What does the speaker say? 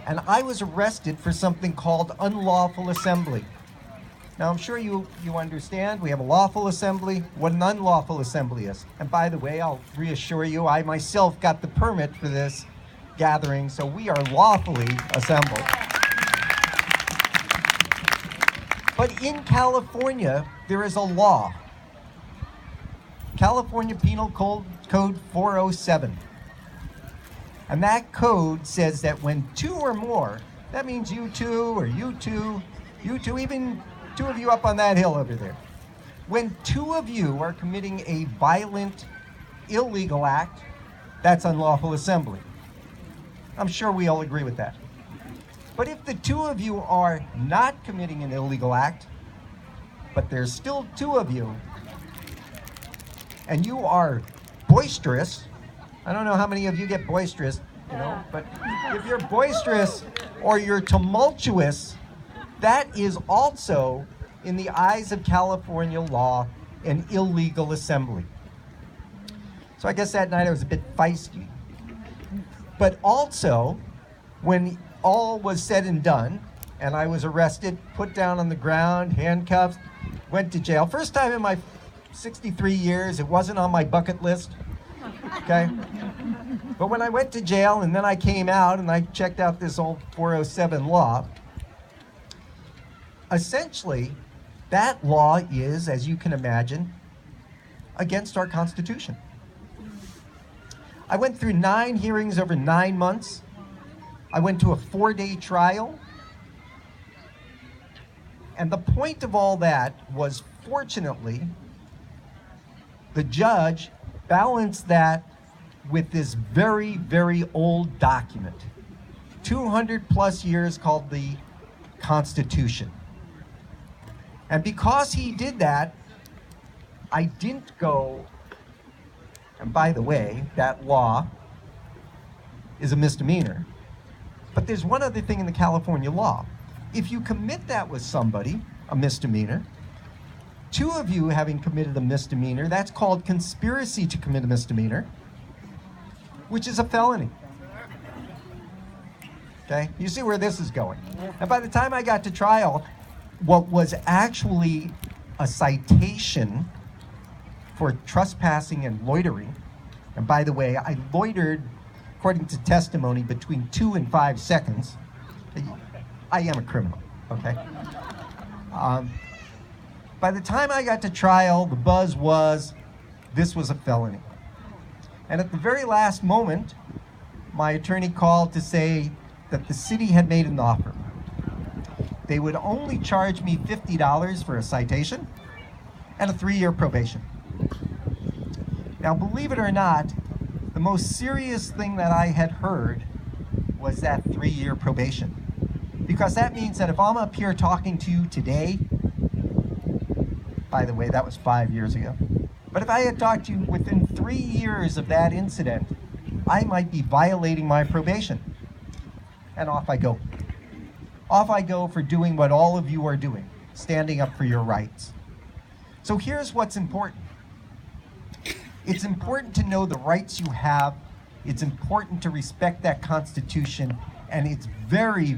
and I was arrested for something called unlawful assembly. Now, I'm sure you understand we have a lawful assembly, what an unlawful assembly is. And by the way, I'll reassure you, I myself got the permit for this gathering, so we are lawfully assembled. But in California, there is a law. California Penal Code 407. And that code says that when two or more, that means you two, or you two, even two of you up on that hill over there. When two of you are committing a violent, illegal act, that's unlawful assembly. I'm sure we all agree with that. But if the two of you are not committing an illegal act, but there's still two of you, and you are boisterous, I don't know how many of you get boisterous, but if you're boisterous or you're tumultuous, that is also, in the eyes of California law, an illegal assembly. So I guess that night I was a bit feisty. But also, when all was said and done, and I was arrested, put down on the ground, handcuffed, went to jail. First time in my 63 years, it wasn't on my bucket list, okay? But when I went to jail and then I came out and I checked out this old 407 law, essentially, that law is, as you can imagine, against our Constitution. I went through 9 hearings over 9 months. I went to a 4-day trial. And the point of all that was, fortunately, the judge balanced that with this very, very old document, 200 plus years, called the Constitution. And because he did that, I didn't go, and by the way, that law is a misdemeanor. But there's one other thing in the California law. If you commit that with somebody, a misdemeanor, two of you having committed a misdemeanor, that's called conspiracy to commit a misdemeanor, which is a felony. Okay? You see where this is going. And by the time I got to trial, what was actually a citation for trespassing and loitering, and by the way, I loitered, according to testimony, between 2 and 5 seconds. I am a criminal, okay? By the time I got to trial, the buzz was, this was a felony. And at the very last moment, my attorney called to say that the city had made an offer. They would only charge me $50 for a citation and a 3-year probation. Now, believe it or not, the most serious thing that I had heard was that 3-year probation. Because that means that if I'm up here talking to you today, by the way, that was 5 years ago, but if I had talked to you within 3 years of that incident, I might be violating my probation. And off I go. Off I go for doing what all of you are doing, standing up for your rights. So here's what's important. It's important to know the rights you have. It's important to respect that Constitution. And it's very,